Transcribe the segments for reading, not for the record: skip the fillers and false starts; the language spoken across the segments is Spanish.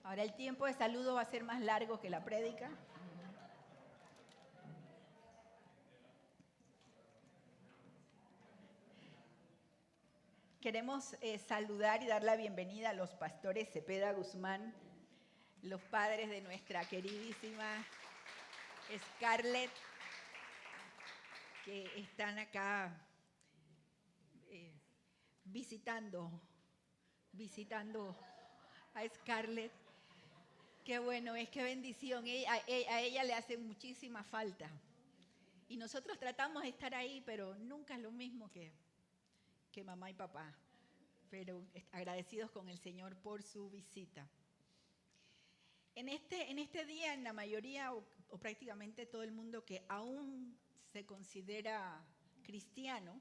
Ahora el tiempo de saludo va a ser más largo que la prédica. Queremos saludar y dar la bienvenida a los pastores Cepeda Guzmán, los padres de nuestra queridísima Scarlett, que están acá visitando a Scarlett. Qué bueno, qué bendición. A ella le hace muchísima falta. Y nosotros tratamos de estar ahí, pero nunca es lo mismo que mamá y papá. Pero agradecidos con el Señor por su visita. En este día, en la mayoría o prácticamente todo el mundo que aún se considera cristiano,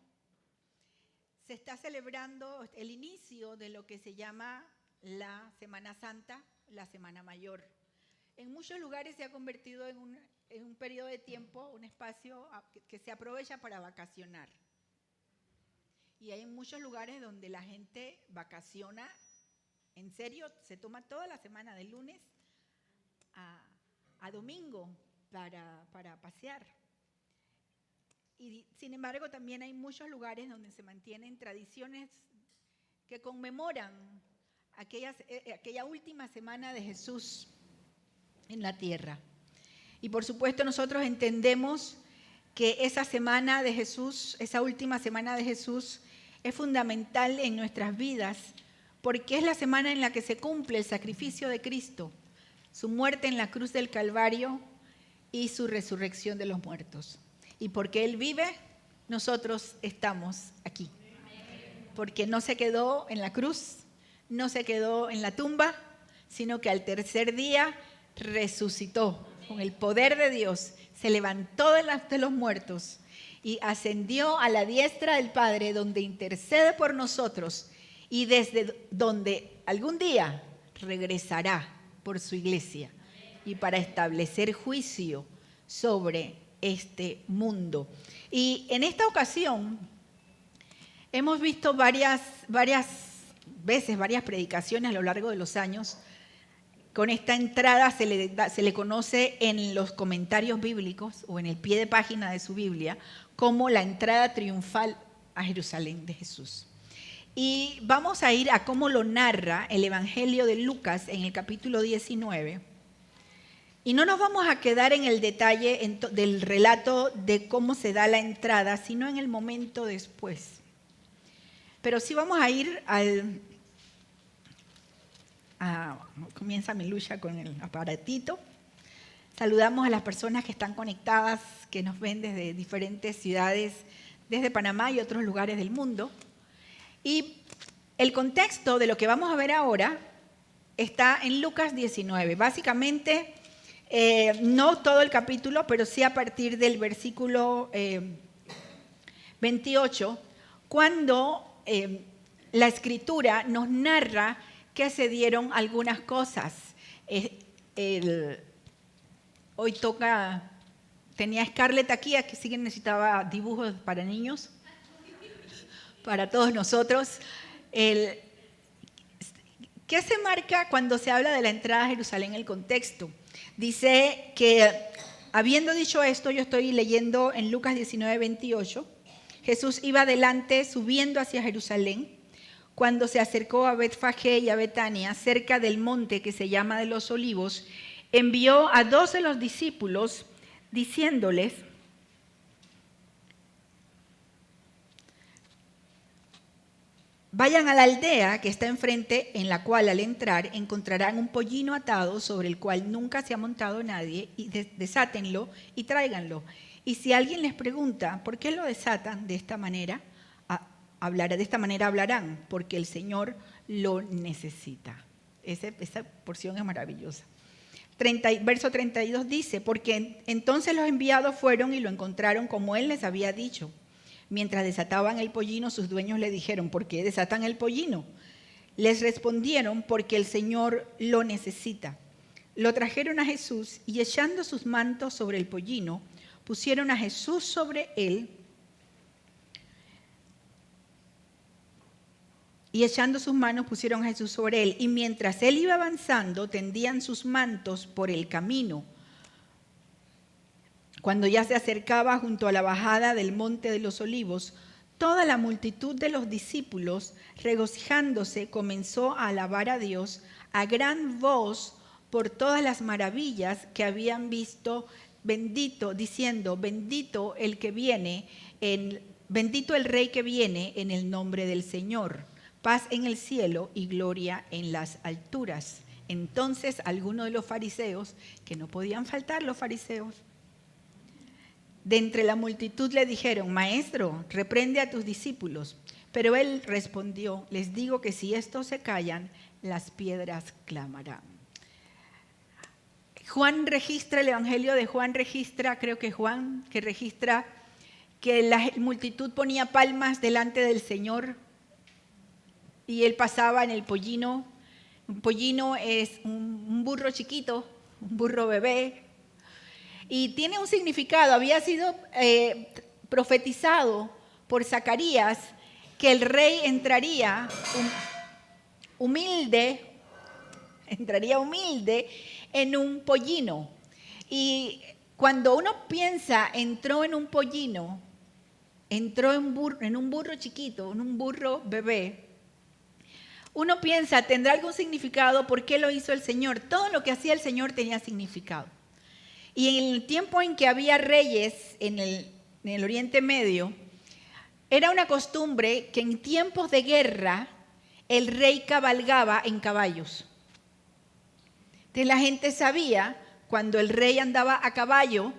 se está celebrando el inicio de lo que se llama la Semana Santa, la Semana Mayor. En muchos lugares se ha convertido en un periodo de tiempo, un espacio que se aprovecha para vacacionar. Y hay muchos lugares donde la gente vacaciona, en serio, se toma toda la semana de lunes a domingo para pasear. Y sin embargo también hay muchos lugares donde se mantienen tradiciones que conmemoran aquella última semana de Jesús en la tierra. Y por supuesto nosotros entendemos que esa semana de Jesús, esa última semana de Jesús, es fundamental en nuestras vidas porque es la semana en la que se cumple el sacrificio de Cristo, su muerte en la cruz del Calvario y su resurrección de los muertos. Y porque Él vive, nosotros estamos aquí. Porque no se quedó en la cruz, no se quedó en la tumba, sino que al tercer día resucitó con el poder de Dios, se levantó de los muertos y ascendió a la diestra del Padre, donde intercede por nosotros y desde donde algún día regresará por su iglesia y para establecer juicio sobre este mundo. Y en esta ocasión hemos visto varias veces, varias predicaciones a lo largo de los años. Con esta entrada se le conoce en los comentarios bíblicos o en el pie de página de su Biblia como la entrada triunfal a Jerusalén de Jesús. Y vamos a ir a cómo lo narra el Evangelio de Lucas en el capítulo 19. Y no nos vamos a quedar en el detalle del relato de cómo se da la entrada, sino en el momento después. Pero sí vamos a ir comienza mi lucha con el aparatito. Saludamos a las personas que están conectadas, que nos ven desde diferentes ciudades, desde Panamá y otros lugares del mundo. Y el contexto de lo que vamos a ver ahora está en Lucas 19. Básicamente, no todo el capítulo, pero sí a partir del versículo 28, cuando la Escritura nos narra que se dieron algunas cosas. Hoy tenía Scarlett aquí sí que necesitaba dibujos para niños, para todos nosotros. ¿Qué se marca cuando se habla de la entrada a Jerusalén en el contexto? Dice que, habiendo dicho esto, yo estoy leyendo en Lucas 19, 28, Jesús iba adelante subiendo hacia Jerusalén. Cuando se acercó a Betfagé y a Betania, cerca del monte que se llama de los Olivos, envió a 2 de los discípulos, diciéndoles: vayan a la aldea que está enfrente, en la cual al entrar encontrarán un pollino atado sobre el cual nunca se ha montado nadie, y desátenlo y tráiganlo. Y si alguien les pregunta por qué lo desatan de esta manera hablarán, porque el Señor lo necesita. Esa porción es maravillosa. Verso 32 dice: porque entonces los enviados fueron y lo encontraron como Él les había dicho. Mientras desataban el pollino, sus dueños le dijeron: ¿por qué desatan el pollino? Les respondieron: porque el Señor lo necesita. Lo trajeron a Jesús y, echando sus mantos sobre el pollino, pusieron a Jesús sobre él. y echando sus manos pusieron a Jesús sobre él. Y mientras él iba avanzando, tendían sus mantos por el camino. Cuando ya se acercaba junto a la bajada del monte de los olivos, toda la multitud de los discípulos, regocijándose, comenzó a alabar a Dios a gran voz por todas las maravillas que habían visto, diciendo, bendito el Rey que viene en el nombre del Señor. Paz en el cielo y gloria en las alturas. Entonces algunos de los fariseos, que no podían faltar los fariseos, de entre la multitud le dijeron, Maestro, reprende a tus discípulos. Pero él respondió, les digo que si estos se callan, las piedras clamarán. El Evangelio de Juan registra, creo que Juan, que registra que la multitud ponía palmas delante del Señor y él pasaba en el pollino. Un pollino es un burro chiquito, un burro bebé, y tiene un significado. Había sido profetizado por Zacarías que el rey entraría humilde en un pollino. Y cuando uno piensa, entró en un pollino, entró en un burro chiquito, en un burro bebé, uno piensa, ¿tendrá algún significado? ¿Por qué lo hizo el Señor? Todo lo que hacía el Señor tenía significado. Y en el tiempo en que había reyes en el Oriente Medio, era una costumbre que en tiempos de guerra el rey cabalgaba en caballos. Entonces la gente sabía, cuando el rey andaba a caballo,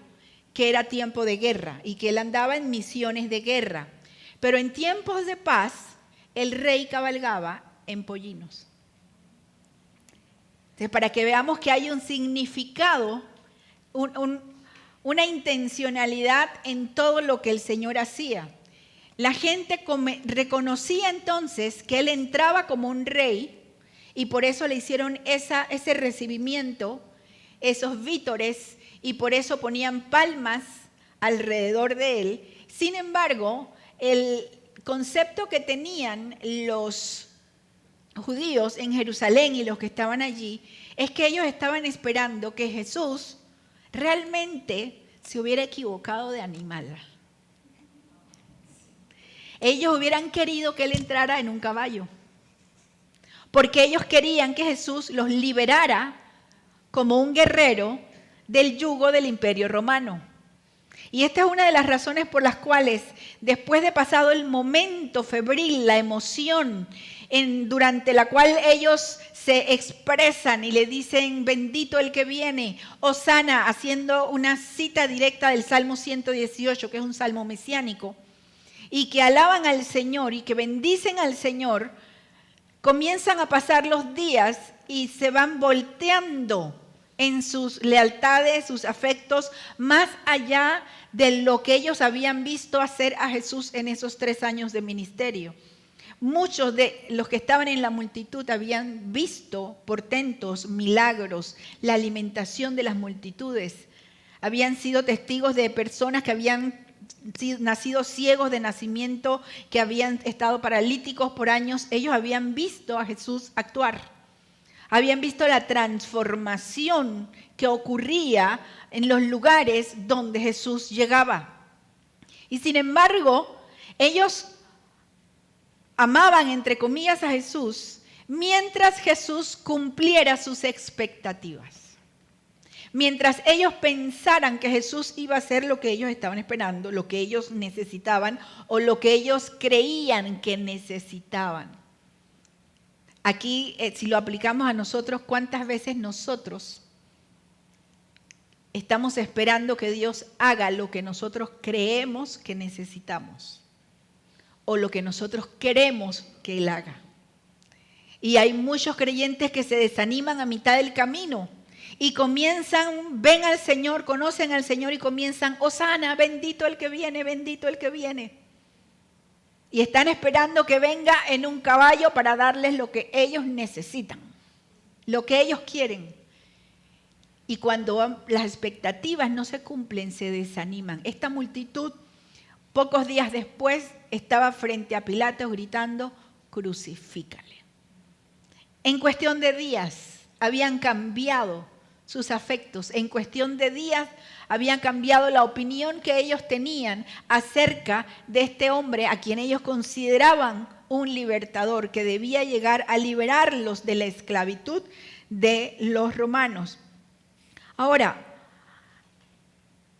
que era tiempo de guerra y que él andaba en misiones de guerra. Pero en tiempos de paz, el rey cabalgaba en pollinos. Entonces, para que veamos que hay un significado, una intencionalidad en todo lo que el Señor hacía. La gente reconocía entonces que él entraba como un rey y por eso le hicieron ese recibimiento, esos vítores, y por eso ponían palmas alrededor de él. Sin embargo, el concepto que tenían los judíos en Jerusalén y los que estaban allí es que ellos estaban esperando que Jesús realmente se hubiera equivocado de animal. Ellos hubieran querido que él entrara en un caballo, porque ellos querían que Jesús los liberara como un guerrero del yugo del Imperio Romano. Y esta es una de las razones por las cuales, después de pasado el momento febril, la emoción, durante la cual ellos se expresan y le dicen, bendito el que viene, Hosana, haciendo una cita directa del Salmo 118, que es un salmo mesiánico, y que alaban al Señor y que bendicen al Señor, comienzan a pasar los días y se van volteando en sus lealtades, sus afectos, más allá de lo que ellos habían visto hacer a Jesús en esos 3 años de ministerio. Muchos de los que estaban en la multitud habían visto portentos, milagros, la alimentación de las multitudes. Habían sido testigos de personas que habían nacido ciegos de nacimiento, que habían estado paralíticos por años. Ellos habían visto a Jesús actuar. Habían visto la transformación que ocurría en los lugares donde Jesús llegaba. Y sin embargo, ellos amaban, entre comillas, a Jesús mientras Jesús cumpliera sus expectativas. Mientras ellos pensaran que Jesús iba a hacer lo que ellos estaban esperando, lo que ellos necesitaban o lo que ellos creían que necesitaban. Aquí, si lo aplicamos a nosotros, ¿cuántas veces nosotros estamos esperando que Dios haga lo que nosotros creemos que necesitamos o lo que nosotros queremos que Él haga? Y hay muchos creyentes que se desaniman a mitad del camino y comienzan, ven al Señor, conocen al Señor y comienzan, Hosana, bendito el que viene, bendito el que viene. Y están esperando que venga en un caballo para darles lo que ellos necesitan, lo que ellos quieren. Y cuando las expectativas no se cumplen, se desaniman. Esta multitud, pocos días después, estaba frente a Pilato gritando, crucifícale. En cuestión de días habían cambiado sus afectos, en cuestión de días habían cambiado la opinión que ellos tenían acerca de este hombre a quien ellos consideraban un libertador que debía llegar a liberarlos de la esclavitud de los romanos. Ahora,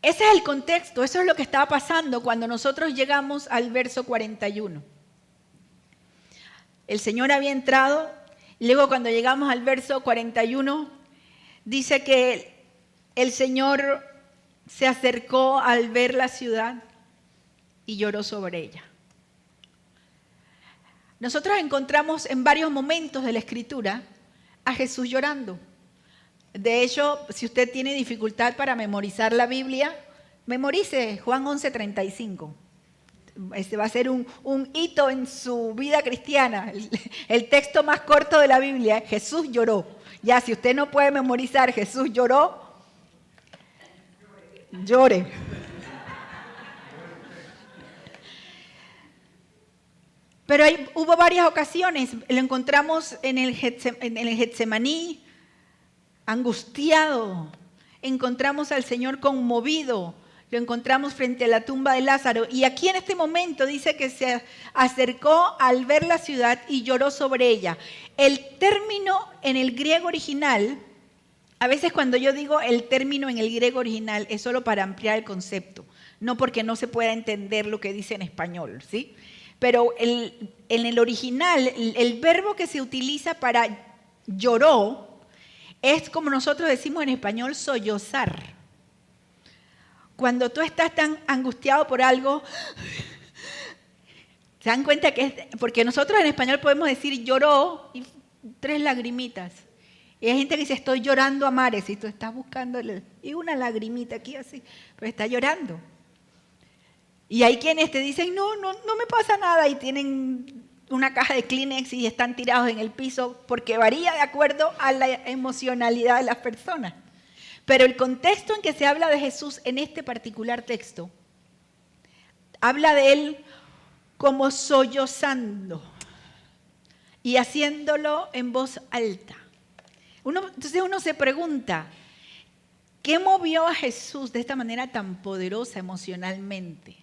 ese es el contexto, eso es lo que estaba pasando cuando nosotros llegamos al verso 41. El Señor había entrado, y luego cuando llegamos al verso 41, dice que el Señor se acercó al ver la ciudad y lloró sobre ella. Nosotros encontramos en varios momentos de la Escritura a Jesús llorando. De hecho, si usted tiene dificultad para memorizar la Biblia, memorice Juan 11:35. Este va a ser un hito en su vida cristiana. El texto más corto de la Biblia, Jesús lloró. Ya, si usted no puede memorizar Jesús lloró, llore. Pero hubo varias ocasiones, lo encontramos en el Getsemaní, angustiado, encontramos al Señor conmovido, lo encontramos frente a la tumba de Lázaro, y aquí en este momento dice que se acercó al ver la ciudad y lloró sobre ella. El término en el griego original, a veces cuando yo digo el término en el griego original es solo para ampliar el concepto, no porque no se pueda entender lo que dice en español, ¿sí? Pero en el original, el verbo que se utiliza para lloró es como nosotros decimos en español, sollozar. Cuando tú estás tan angustiado por algo, ¿se dan cuenta que es? Porque nosotros en español podemos decir lloró y 3 lagrimitas. Y hay gente que dice, estoy llorando a mares, y tú estás buscando, y una lagrimita aquí así, pero está llorando. Y hay quienes te dicen, no me pasa nada, y tienen una caja de Kleenex y están tirados en el piso, porque varía de acuerdo a la emocionalidad de las personas. Pero el contexto en que se habla de Jesús en este particular texto, habla de Él como sollozando y haciéndolo en voz alta. Entonces uno se pregunta, ¿qué movió a Jesús de esta manera tan poderosa emocionalmente?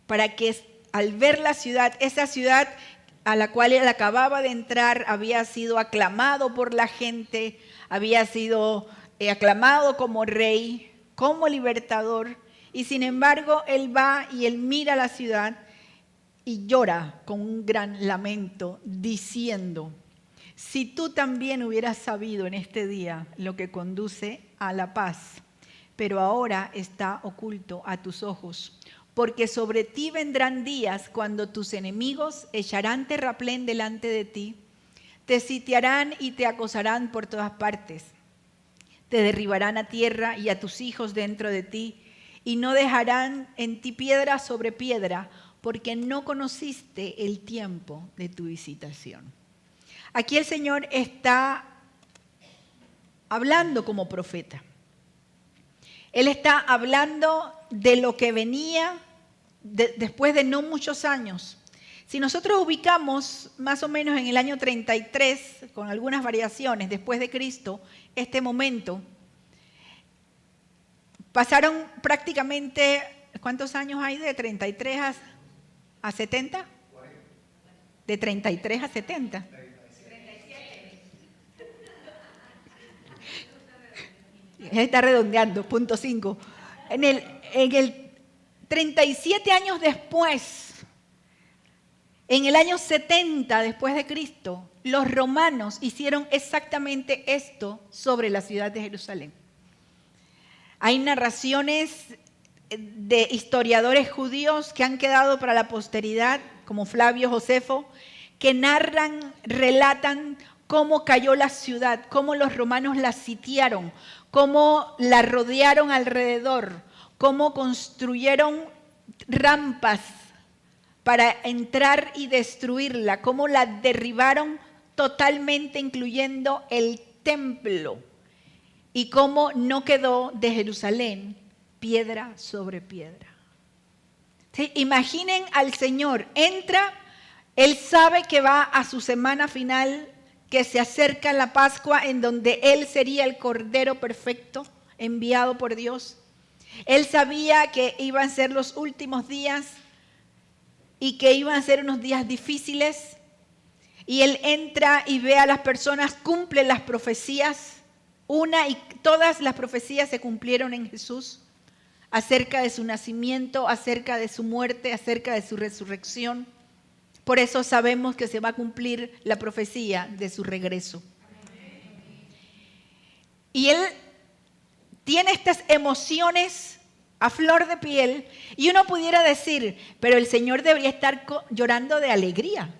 Para que al ver la ciudad, esa ciudad a la cual él acababa de entrar, había sido aclamado por la gente, había sido aclamado como rey, como libertador, y sin embargo él va y él mira la ciudad y llora con un gran lamento, diciendo, si tú también hubieras sabido en este día lo que conduce a la paz, pero ahora está oculto a tus ojos, porque sobre ti vendrán días cuando tus enemigos echarán terraplén delante de ti, te sitiarán y te acosarán por todas partes, te derribarán a tierra y a tus hijos dentro de ti, y no dejarán en ti piedra sobre piedra, porque no conociste el tiempo de tu visitación. Aquí el Señor está hablando como profeta. Él está hablando de lo que venía después de no muchos años. Si nosotros ubicamos más o menos en el año 33, con algunas variaciones después de Cristo, este momento, pasaron prácticamente, ¿cuántos años hay de 33 a 70? De 33 a 70. Está redondeando, 0.5. En el 37 años después, en el año 70 después de Cristo, los romanos hicieron exactamente esto sobre la ciudad de Jerusalén. Hay narraciones de historiadores judíos que han quedado para la posteridad, como Flavio Josefo, que narran, relatan cómo cayó la ciudad, cómo los romanos la sitiaron, cómo la rodearon alrededor, cómo construyeron rampas para entrar y destruirla, cómo la derribaron totalmente, incluyendo el templo, y cómo no quedó de Jerusalén piedra sobre piedra. ¿Sí? Imaginen al Señor, entra Él sabe que va a su semana final, que se acerca la Pascua, en donde Él sería el Cordero perfecto enviado por Dios. Él sabía que iban a ser los últimos días y que iban a ser unos días difíciles. Y Él entra y ve a las personas, cumple las profecías. Y todas las profecías se cumplieron en Jesús acerca de su nacimiento, acerca de su muerte, acerca de su resurrección. Por eso sabemos que se va a cumplir la profecía de su regreso. Y Él tiene estas emociones a flor de piel, y uno pudiera decir, pero el Señor debería estar llorando de alegría,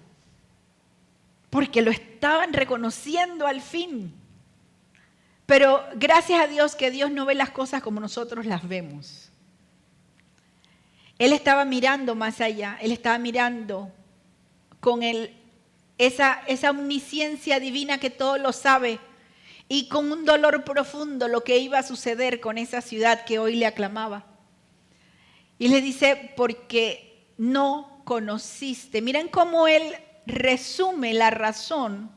porque lo estaban reconociendo al fin. Pero gracias a Dios que Dios no ve las cosas como nosotros las vemos. Él estaba mirando más allá, Él estaba mirando con esa omnisciencia divina que todo lo sabe, y con un dolor profundo lo que iba a suceder con esa ciudad que hoy le aclamaba. Y le dice, porque no conociste. Miren cómo Él resume la razón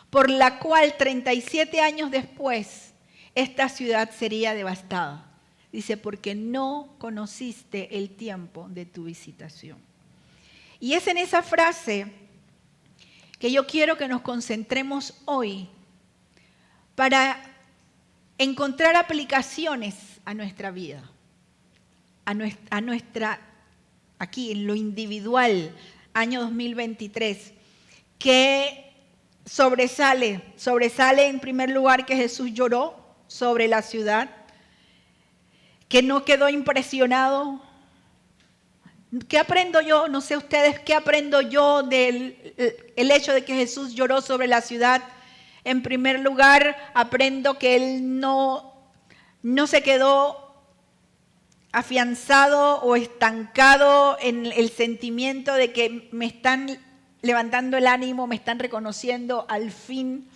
por la cual 37 años después esta ciudad sería devastada. Dice, porque no conociste el tiempo de tu visitación. Y es en esa frase que yo quiero que nos concentremos hoy para encontrar aplicaciones a nuestra vida, a nuestra, aquí en lo individual, año 2023, que sobresale en primer lugar que Jesús lloró sobre la ciudad, que no quedó impresionado. ¿Qué aprendo yo? No sé ustedes, ¿qué aprendo yo del el hecho de que Jesús lloró sobre la ciudad? En primer lugar, aprendo que Él no se quedó afianzado o estancado en el sentimiento de que me están levantando el ánimo, me están reconociendo al fin.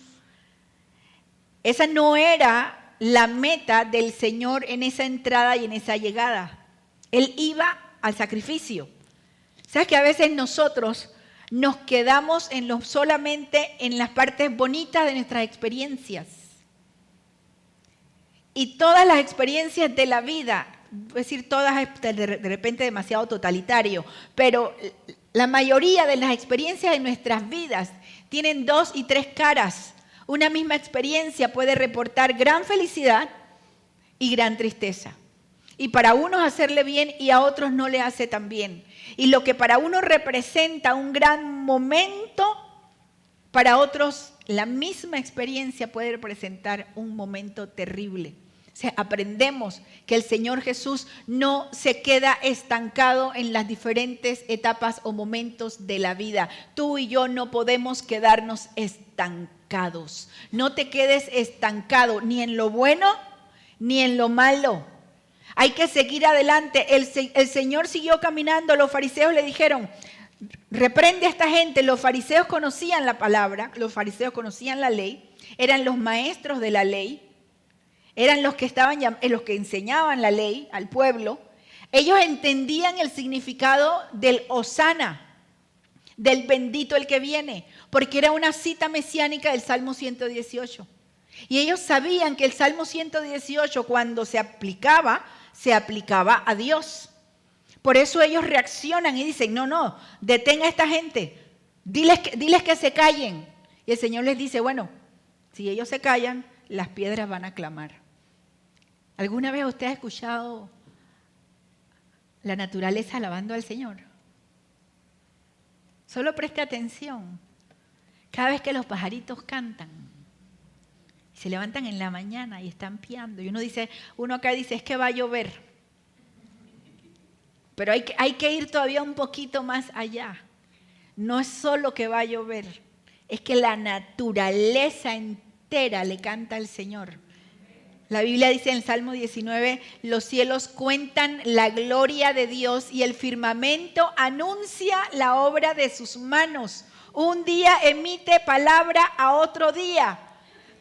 Esa no era la meta del Señor en esa entrada y en esa llegada. Él iba al sacrificio. ¿Sabes que a veces nosotros nos quedamos solamente en las partes bonitas de nuestras experiencias? Y todas las experiencias de la vida, es decir, todas de repente demasiado totalitario, pero la mayoría de las experiencias de nuestras vidas tienen 2 y 3 caras. Una misma experiencia puede reportar gran felicidad y gran tristeza. Y para unos hacerle bien y a otros no le hace tan bien. Y lo que para uno representa un gran momento, para otros la misma experiencia puede representar un momento terrible. O sea, aprendemos que el Señor Jesús no se queda estancado en las diferentes etapas o momentos de la vida. Tú y yo no podemos quedarnos estancados. No te quedes estancado ni en lo bueno ni en lo malo. Hay que seguir adelante. El Señor siguió caminando. Los fariseos le dijeron, reprende a esta gente. Los fariseos conocían la palabra, los fariseos conocían la ley, eran los maestros de la ley. Eran los que enseñaban la ley al pueblo. Ellos entendían el significado del Hosana, del bendito el que viene, porque era una cita mesiánica del Salmo 118. Y ellos sabían que el Salmo 118 cuando se aplicaba a Dios. Por eso ellos reaccionan y dicen, no, detenga a esta gente, diles que se callen. Y el Señor les dice, bueno, si ellos se callan, las piedras van a clamar. ¿Alguna vez usted ha escuchado la naturaleza alabando al Señor? Solo preste atención. Cada vez que los pajaritos cantan, se levantan en la mañana y están piando. Y uno acá dice, es que va a llover. Pero hay que ir todavía un poquito más allá. No es solo que va a llover, es que la naturaleza entera le canta al Señor. La Biblia dice en el Salmo 19, los cielos cuentan la gloria de Dios y el firmamento anuncia la obra de sus manos. Un día emite palabra a otro día,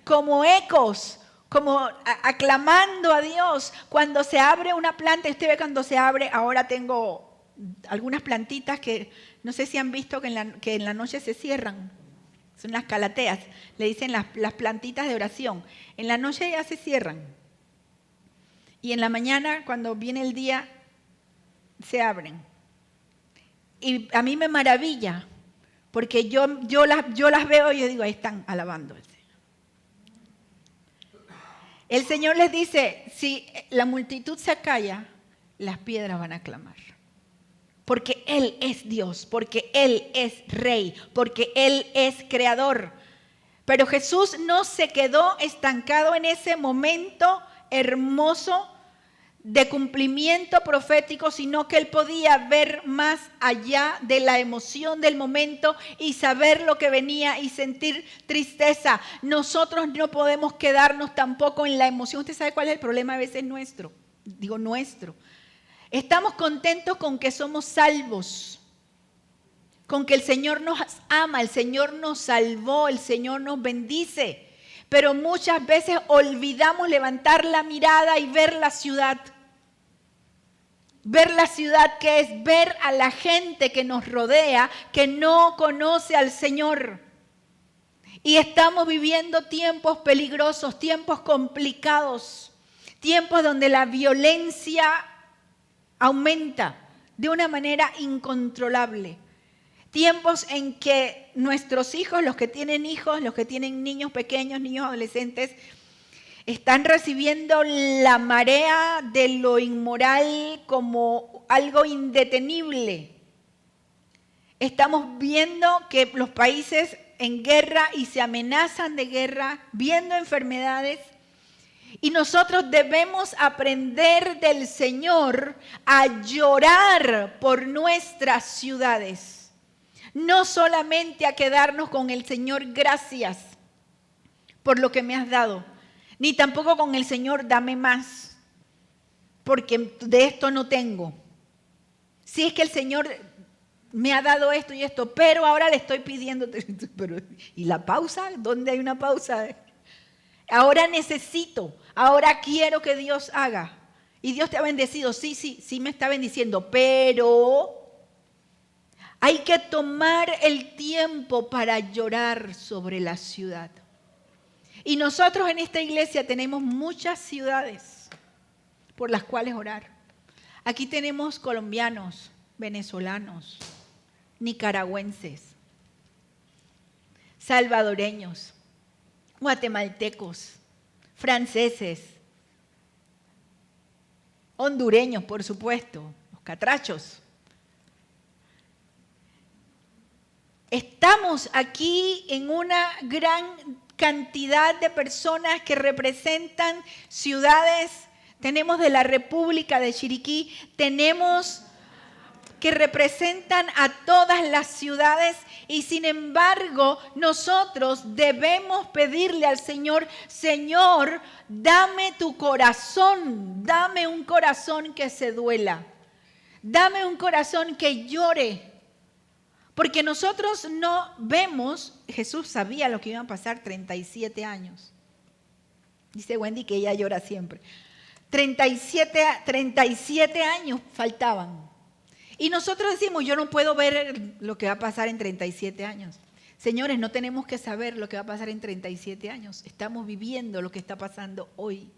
como ecos, como aclamando a Dios. Cuando se abre una planta, usted ve cuando se abre, ahora tengo algunas plantitas que No sé si han visto que en la noche se cierran. Son las calateas, le dicen las plantitas de oración. En la noche ya se cierran. Y en la mañana, cuando viene el día, se abren. Y a mí me maravilla, porque yo las veo y yo digo, ahí están alabando al Señor. El Señor les dice, si la multitud se acalla, las piedras van a clamar. Porque Él es Dios, porque Él es Rey, porque Él es Creador. Pero Jesús no se quedó estancado en ese momento hermoso de cumplimiento profético, sino que Él podía ver más allá de la emoción del momento y saber lo que venía y sentir tristeza. Nosotros no podemos quedarnos tampoco en la emoción. ¿Usted sabe cuál es el problema a veces nuestro? Digo nuestro. Estamos contentos con que somos salvos, con que el Señor nos ama, el Señor nos salvó, el Señor nos bendice. Pero muchas veces olvidamos levantar la mirada y ver la ciudad. Ver la ciudad, que es ver a la gente que nos rodea, que no conoce al Señor. Y estamos viviendo tiempos peligrosos, tiempos complicados, tiempos donde la violencia aumenta de una manera incontrolable. Tiempos en que nuestros hijos, los que tienen niños pequeños, niños adolescentes, están recibiendo la marea de lo inmoral como algo indetenible. Estamos viendo que los países en guerra y se amenazan de guerra, viendo enfermedades. Y nosotros debemos aprender del Señor a llorar por nuestras ciudades. No solamente a quedarnos con el Señor, gracias por lo que me has dado. Ni tampoco con el Señor, dame más, porque de esto no tengo. Si es que el Señor me ha dado esto y esto, pero ahora le estoy pidiendo. ¿Y la pausa? ¿Dónde hay una pausa? Ahora necesito, ahora quiero que Dios haga. Y Dios te ha bendecido, sí me está bendiciendo, pero hay que tomar el tiempo para llorar sobre la ciudad. Y nosotros en esta iglesia tenemos muchas ciudades por las cuales orar. Aquí tenemos colombianos, venezolanos, nicaragüenses, salvadoreños, guatemaltecos, franceses, hondureños, por supuesto, los catrachos. Estamos aquí en una gran cantidad de personas que representan ciudades. Tenemos de la República de Chiriquí, tenemos que representan a todas las ciudades y sin embargo nosotros debemos pedirle al Señor, Señor, dame tu corazón, dame un corazón que se duela, dame un corazón que llore. Porque nosotros no vemos, Jesús sabía lo que iban a pasar 37 años. Dice Wendy que ella llora siempre. 37 años faltaban. Y nosotros decimos, yo no puedo ver lo que va a pasar en 37 años. Señores, no tenemos que saber lo que va a pasar en 37 años. Estamos viviendo lo que está pasando hoy.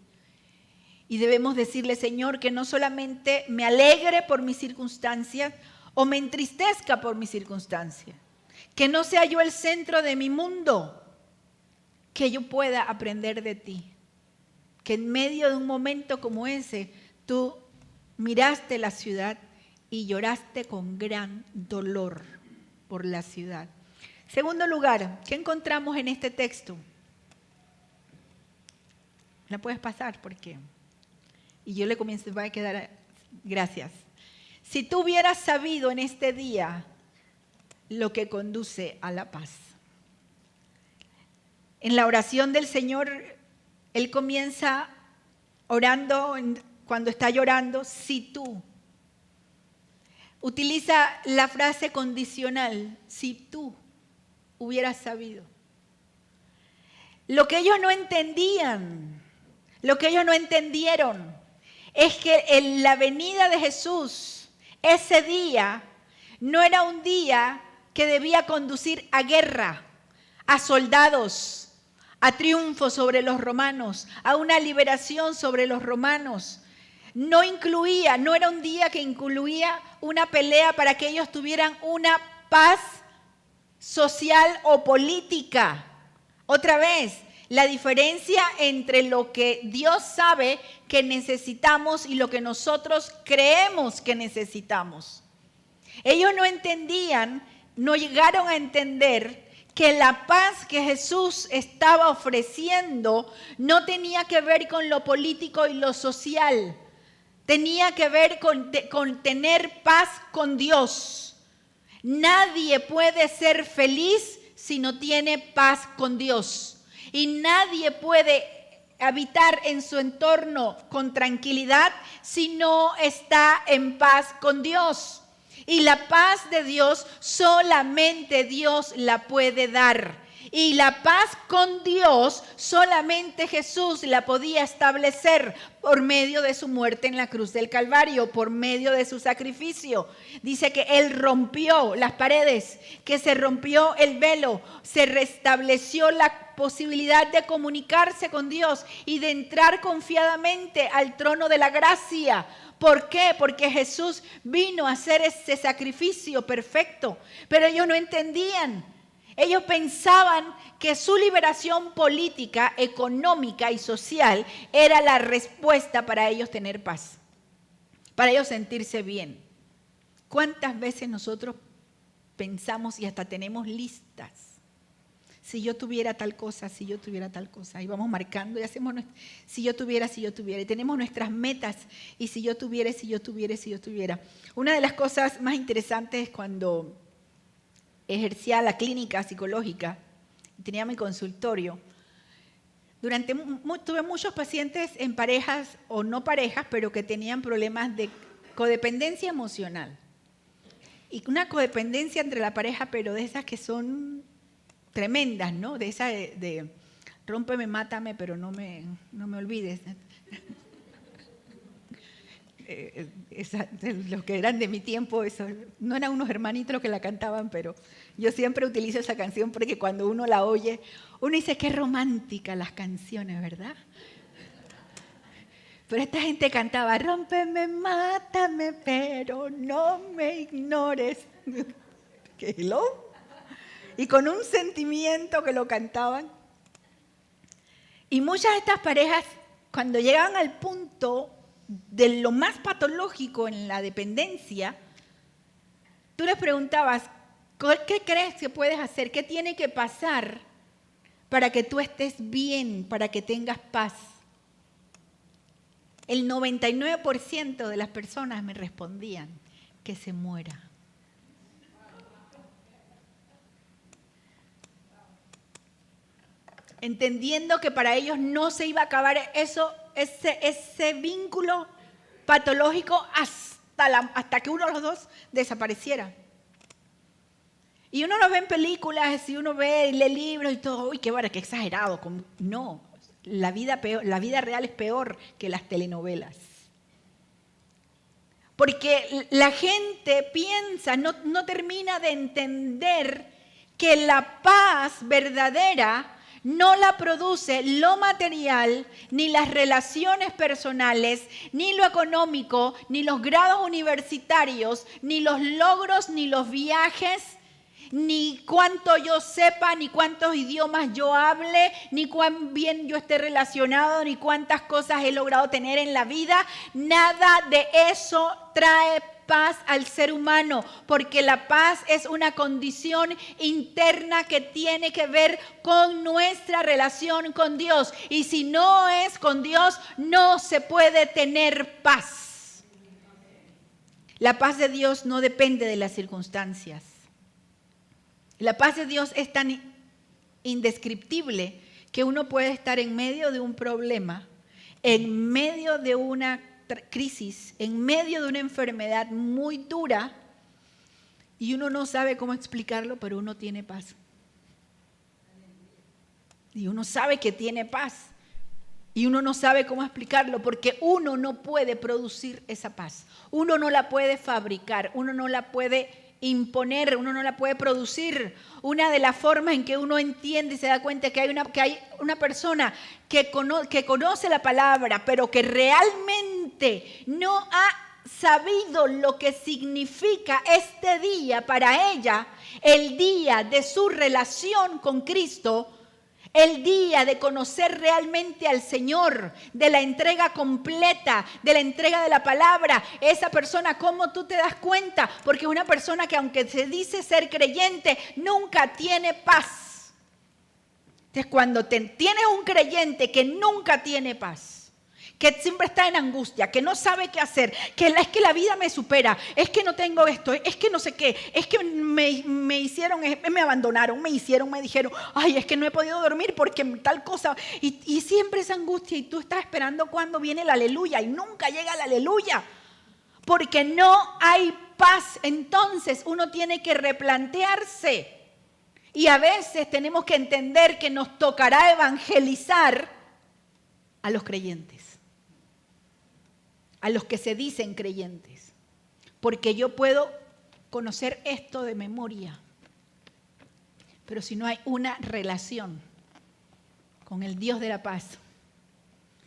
Y debemos decirle, Señor, que no solamente me alegre por mis circunstancias, o me entristezca por mi circunstancia, que no sea yo el centro de mi mundo, que yo pueda aprender de ti, que en medio de un momento como ese, tú miraste la ciudad y lloraste con gran dolor por la ciudad. Segundo lugar, ¿qué encontramos en este texto? ¿La puedes pasar? ¿Por qué? Y yo le comienzo, va a quedar, gracias. Si tú hubieras sabido en este día lo que conduce a la paz. En la oración del Señor, Él comienza orando, cuando está llorando, si tú. Utiliza la frase condicional, si tú hubieras sabido. Lo que ellos no entendían, lo que ellos no entendieron, es que en la venida de Jesús, ese día, no era un día que debía conducir a guerra, a soldados, a triunfo sobre los romanos, a una liberación sobre los romanos. No era un día que incluía una pelea para que ellos tuvieran una paz social o política. Otra vez, la diferencia entre lo que Dios sabe que necesitamos y lo que nosotros creemos que necesitamos. Ellos no entendían, no llegaron a entender que la paz que Jesús estaba ofreciendo no tenía que ver con lo político y lo social. Tenía que ver con tener paz con Dios. Nadie puede ser feliz si no tiene paz con Dios. Y nadie puede habitar en su entorno con tranquilidad si no está en paz con Dios. Y la paz de Dios solamente Dios la puede dar. Y la paz con Dios solamente Jesús la podía establecer por medio de su muerte en la cruz del Calvario, por medio de su sacrificio. Dice que Él rompió las paredes, que se rompió el velo, se restableció la posibilidad de comunicarse con Dios y de entrar confiadamente al trono de la gracia. ¿Por qué? Porque Jesús vino a hacer ese sacrificio perfecto, pero ellos no entendían. Ellos pensaban que su liberación política, económica y social era la respuesta para ellos tener paz, para ellos sentirse bien. ¿Cuántas veces nosotros pensamos y hasta tenemos listas? Si yo tuviera tal cosa, si yo tuviera tal cosa. Y vamos marcando y hacemos, si yo tuviera. Y tenemos nuestras metas. Y si yo tuviera. Una de las cosas más interesantes es cuando ejercía la clínica psicológica, tenía mi consultorio. Tuve muchos pacientes en parejas o no parejas, pero que tenían problemas de codependencia emocional. Y una codependencia entre la pareja, pero de esas que son tremendas, ¿no? De esa de rómpeme, mátame, pero no me olvides. Los que eran de mi tiempo, no eran unos hermanitos los que la cantaban, pero yo siempre utilizo esa canción porque cuando uno la oye, uno dice qué románticas las canciones, ¿verdad? Pero esta gente cantaba, rómpeme, mátame, pero no me ignores. ¿Qué lo? Y con un sentimiento que lo cantaban. Y muchas de estas parejas, cuando llegaban al punto de lo más patológico en la dependencia, tú les preguntabas, ¿qué crees que puedes hacer? ¿Qué tiene que pasar para que tú estés bien, para que tengas paz? El 99% de las personas me respondían que se muera. Entendiendo que para ellos no se iba a acabar ese vínculo patológico hasta que uno de los dos desapareciera. Y uno lo ve en películas, y uno lee libros y todo, uy, qué exagerado. No, la vida real es peor que las telenovelas. Porque la gente piensa, no termina de entender que la paz verdadera no la produce lo material, ni las relaciones personales, ni lo económico, ni los grados universitarios, ni los logros, ni los viajes, ni cuánto yo sepa, ni cuántos idiomas yo hable, ni cuán bien yo esté relacionado, ni cuántas cosas he logrado tener en la vida. Nada de eso trae paz al ser humano, porque la paz es una condición interna que tiene que ver con nuestra relación con Dios. Y si no es con Dios, no se puede tener paz. La paz de Dios no depende de las circunstancias. La paz de Dios es tan indescriptible que uno puede estar en medio de un problema, en medio de una crisis, en medio de una enfermedad muy dura, y uno no sabe cómo explicarlo, pero uno tiene paz. Y uno sabe que tiene paz. Y uno no sabe cómo explicarlo, porque uno no puede producir esa paz. Uno no la puede fabricar, uno no la puede imponer, uno no la puede producir. Una de las formas en que uno entiende y se da cuenta que hay una persona que conoce la palabra, pero que realmente no ha sabido lo que significa este día para ella, el día de su relación con Cristo, el día de conocer realmente al Señor, de la entrega completa, de la entrega de la palabra. Esa persona, ¿cómo tú te das cuenta? Porque es una persona que aunque se dice ser creyente, nunca tiene paz. Entonces, cuando tienes un creyente que nunca tiene paz, que siempre está en angustia, que no sabe qué hacer, que es que la vida me supera, es que no tengo esto, es que no sé qué, es que me hicieron, me abandonaron, me dijeron, ay, es que no he podido dormir porque tal cosa, y siempre esa angustia, y tú estás esperando cuando viene el aleluya, y nunca llega el aleluya, porque no hay paz. Entonces uno tiene que replantearse, y a veces tenemos que entender que nos tocará evangelizar a los creyentes, a los que se dicen creyentes, porque yo puedo conocer esto de memoria, pero si no hay una relación con el Dios de la paz,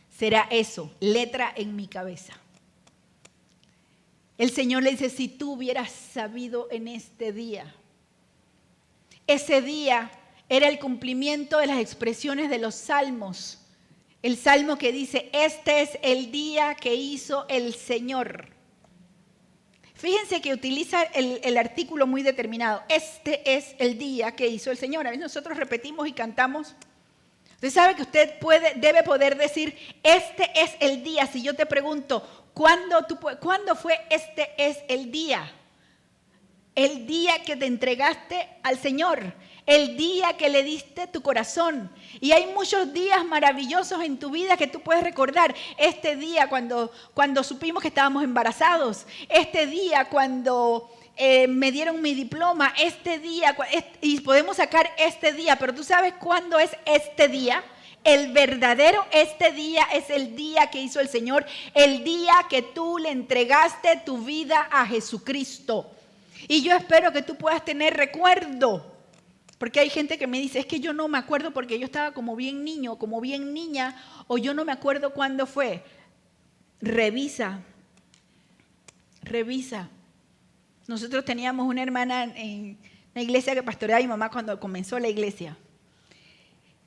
será eso, letra en mi cabeza. El Señor le dice, si tú hubieras sabido en este día, ese día era el cumplimiento de las expresiones de los salmos. El salmo que dice, este es el día que hizo el Señor. Fíjense que utiliza el artículo muy determinado. Este es el día que hizo el Señor. A veces nosotros repetimos y cantamos. Usted sabe que usted debe poder decir, este es el día. Si yo te pregunto, ¿cuándo fue este es el día? El día que te entregaste al Señor. El día que le diste tu corazón. Y hay muchos días maravillosos en tu vida que tú puedes recordar. Este día cuando supimos que estábamos embarazados. Este día cuando me dieron mi diploma. Este día, y podemos sacar este día. Pero tú sabes cuándo es este día. El verdadero este día es el día que hizo el Señor. El día que tú le entregaste tu vida a Jesucristo. Y yo espero que tú puedas tener recuerdo. Porque hay gente que me dice, es que yo no me acuerdo porque yo estaba como bien niño, como bien niña, o yo no me acuerdo cuándo fue. Revisa. Nosotros teníamos una hermana en la iglesia que pastoreaba mi mamá cuando comenzó la iglesia,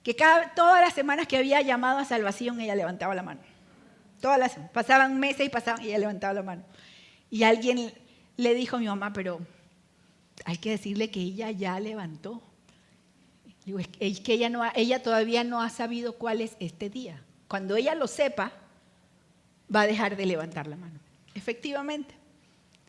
que todas las semanas que había llamado a salvación, ella levantaba la mano. Pasaban meses y ella levantaba la mano. Y alguien le dijo a mi mamá, pero hay que decirle que ella ya levantó. Digo, es que ella todavía no ha sabido cuál es este día. Cuando ella lo sepa, va a dejar de levantar la mano. Efectivamente.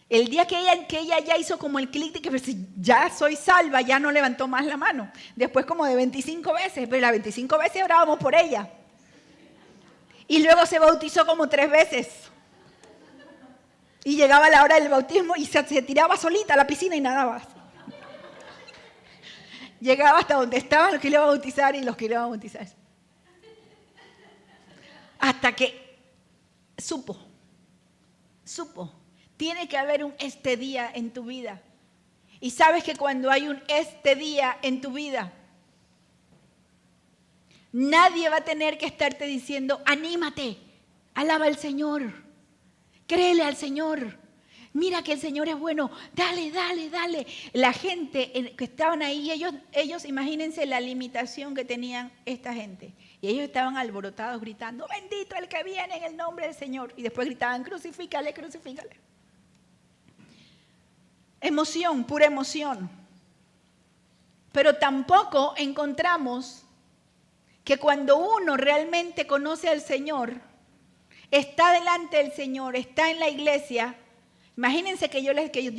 El día que ella ya hizo como el clic de que ya soy salva, ya no levantó más la mano. Después como de 25 veces, pero las 25 veces orábamos por ella. Y luego se bautizó como 3 veces. Y llegaba la hora del bautismo y se tiraba solita a la piscina y nadaba. Llegaba hasta donde estaban los que le iban a bautizar y los que le iban a bautizar. Hasta que supo. Tiene que haber un este día en tu vida. Y sabes que cuando hay un este día en tu vida, nadie va a tener que estarte diciendo, anímate, alaba al Señor, créele al Señor. Mira que el Señor es bueno, dale. La gente que estaban ahí, ellos imagínense la limitación que tenían esta gente. Y ellos estaban alborotados gritando, bendito el que viene en el nombre del Señor. Y después gritaban, crucifícale. Emoción, pura emoción. Pero tampoco encontramos que cuando uno realmente conoce al Señor, está delante del Señor, está en la iglesia. Imagínense que yo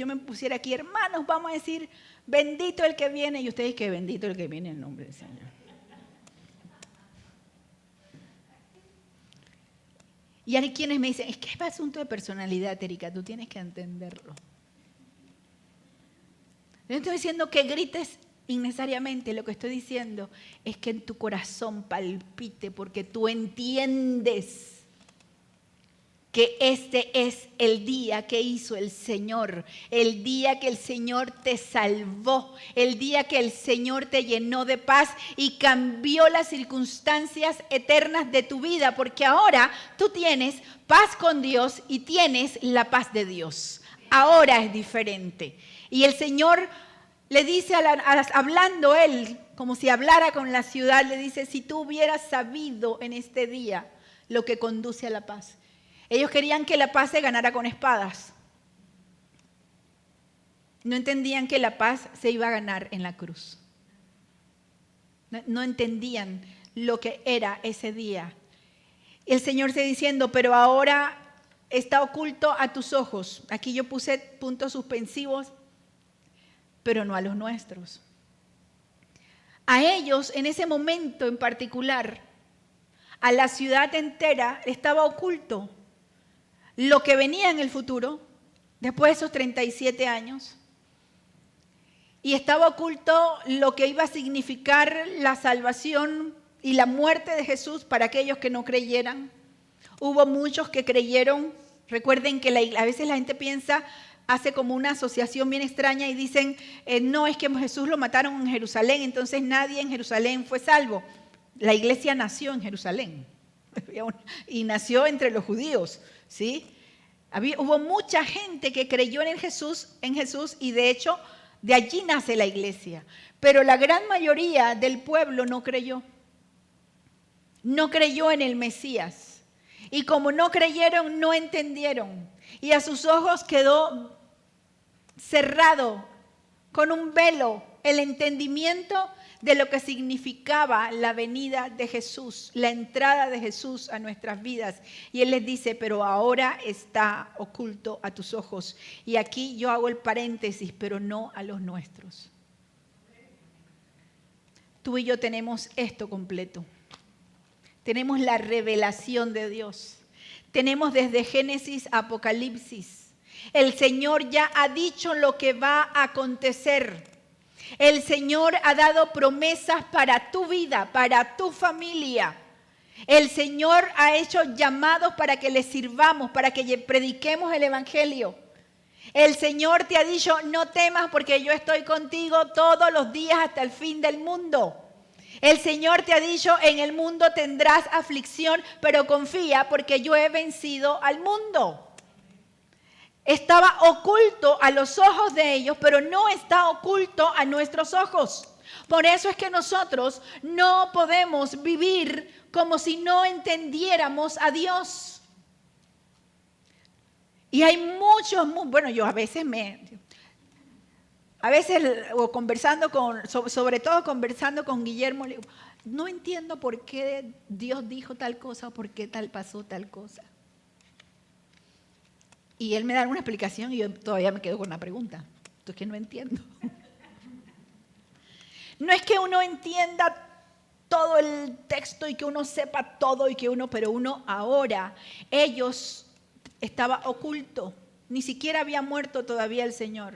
me pusiera aquí, hermanos, vamos a decir, bendito el que viene, y ustedes que bendito el que viene en el nombre del Señor. Y hay quienes me dicen, es que es asunto de personalidad, Erika, tú tienes que entenderlo. No estoy diciendo que grites innecesariamente, lo que estoy diciendo es que en tu corazón palpite porque tú entiendes que este es el día que hizo el Señor, el día que el Señor te salvó, el día que el Señor te llenó de paz y cambió las circunstancias eternas de tu vida, porque ahora tú tienes paz con Dios y tienes la paz de Dios. Ahora es diferente. Y el Señor le dice, hablando Él, como si hablara con la ciudad, le dice, si tú hubieras sabido en este día lo que conduce a la paz. Ellos querían que la paz se ganara con espadas. No entendían que la paz se iba a ganar en la cruz. No entendían lo que era ese día. El Señor está diciendo, pero ahora está oculto a tus ojos. Aquí yo puse puntos suspensivos, pero no a los nuestros. A ellos, en ese momento en particular, a la ciudad entera estaba oculto lo que venía en el futuro, después de esos 37 años, y estaba oculto lo que iba a significar la salvación y la muerte de Jesús para aquellos que no creyeran. Hubo muchos que creyeron. Recuerden que a veces la gente piensa, hace como una asociación bien extraña y dicen, no, es que Jesús lo mataron en Jerusalén, entonces nadie en Jerusalén fue salvo. La iglesia nació en Jerusalén y nació entre los judíos, ¿sí? Hubo mucha gente que creyó en Jesús y de hecho de allí nace la iglesia. Pero la gran mayoría del pueblo no creyó. No creyó en el Mesías. Y como no creyeron, no entendieron. Y a sus ojos quedó cerrado con un velo el entendimiento de lo que significaba la venida de Jesús, la entrada de Jesús a nuestras vidas. Y Él les dice, pero ahora está oculto a tus ojos. Y aquí yo hago el paréntesis, pero no a los nuestros. Tú y yo tenemos esto completo. Tenemos la revelación de Dios. Tenemos desde Génesis a Apocalipsis. El Señor ya ha dicho lo que va a acontecer. El Señor ha dado promesas para tu vida, para tu familia. El Señor ha hecho llamados para que le sirvamos, para que prediquemos el Evangelio. El Señor te ha dicho, no temas porque yo estoy contigo todos los días hasta el fin del mundo. El Señor te ha dicho, en el mundo tendrás aflicción, pero confía porque yo he vencido al mundo. Estaba oculto a los ojos de ellos, pero no está oculto a nuestros ojos. Por eso es que nosotros no podemos vivir como si no entendiéramos a Dios. Y hay muchos, bueno, yo a veces o conversando sobre todo conversando con Guillermo, le digo, no entiendo por qué Dios dijo tal cosa o por qué pasó tal cosa. Y él me da una explicación y yo todavía me quedo con la pregunta. Entonces, que no entiendo. No es que uno entienda todo el texto y que uno sepa todo pero uno ahora, ellos estaba oculto. Ni siquiera había muerto todavía el Señor.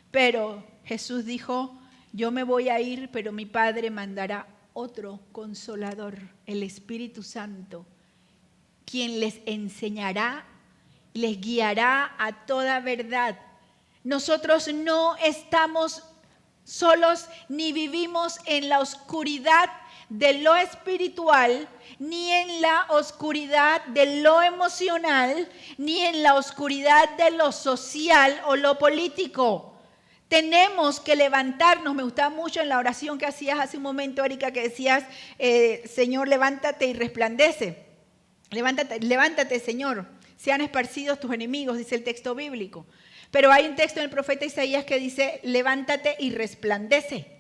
Pero Jesús dijo, yo me voy a ir, pero mi Padre mandará otro consolador, el Espíritu Santo, quien les enseñará, les guiará a toda verdad. Nosotros no estamos solos ni vivimos en la oscuridad de lo espiritual, ni en la oscuridad de lo emocional, ni en la oscuridad de lo social o lo político. Tenemos que levantarnos. Me gustaba mucho en la oración que hacías hace un momento, Erika, que decías, Señor, levántate y resplandece. Levántate, Señor. Sean esparcidos tus enemigos, dice el texto bíblico. Pero hay un texto en el profeta Isaías que dice, levántate y resplandece.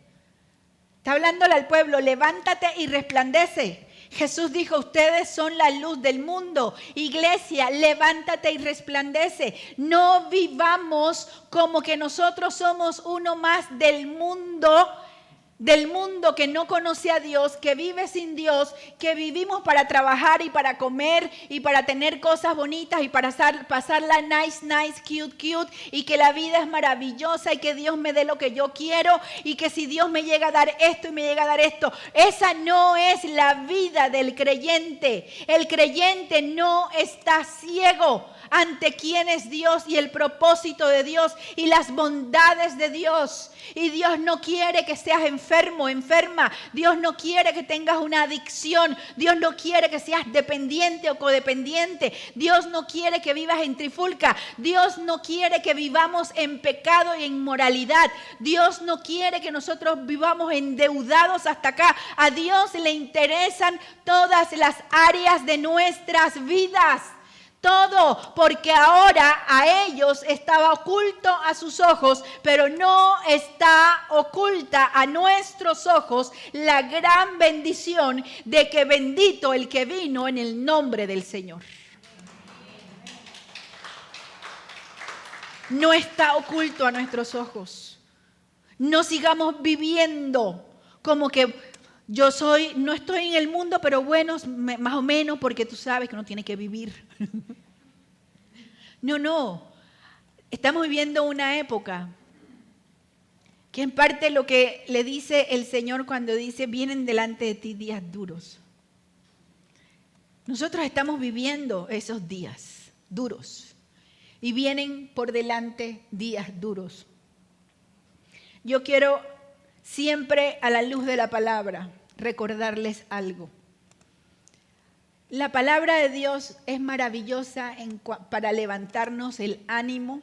Está hablándole al pueblo, levántate y resplandece. Jesús dijo, ustedes son la luz del mundo. Iglesia, levántate y resplandece. No vivamos como que nosotros somos uno más del mundo del mundo que no conoce a Dios, que vive sin Dios, que vivimos para trabajar y para comer y para tener cosas bonitas y para pasarla nice, cute, y que la vida es maravillosa y que Dios me dé lo que yo quiero y que si Dios me llega a dar esto y me llega a dar esto. Esa no es la vida del creyente. El creyente no está ciego ante quién es Dios y el propósito de Dios y las bondades de Dios. Y Dios no quiere que seas enfermo, enferma. Dios no quiere que tengas una adicción. Dios no quiere que seas dependiente o codependiente. Dios no quiere que vivas en trifulca. Dios no quiere que vivamos en pecado y en inmoralidad. Dios no quiere que nosotros vivamos endeudados hasta acá. A Dios le interesan todas las áreas de nuestras vidas. Todo, porque ahora a ellos estaba oculto a sus ojos, pero no está oculta a nuestros ojos la gran bendición de que bendito el que vino en el nombre del Señor. No está oculto a nuestros ojos. No sigamos viviendo como que no estoy en el mundo, pero bueno, más o menos, porque tú sabes que uno tiene que vivir. No. Estamos viviendo una época que en parte lo que le dice el Señor cuando dice, vienen delante de ti días duros. Nosotros estamos viviendo esos días duros y vienen por delante días duros. Yo quiero siempre a la luz de la palabra recordarles algo. La palabra de Dios es maravillosa para levantarnos el ánimo.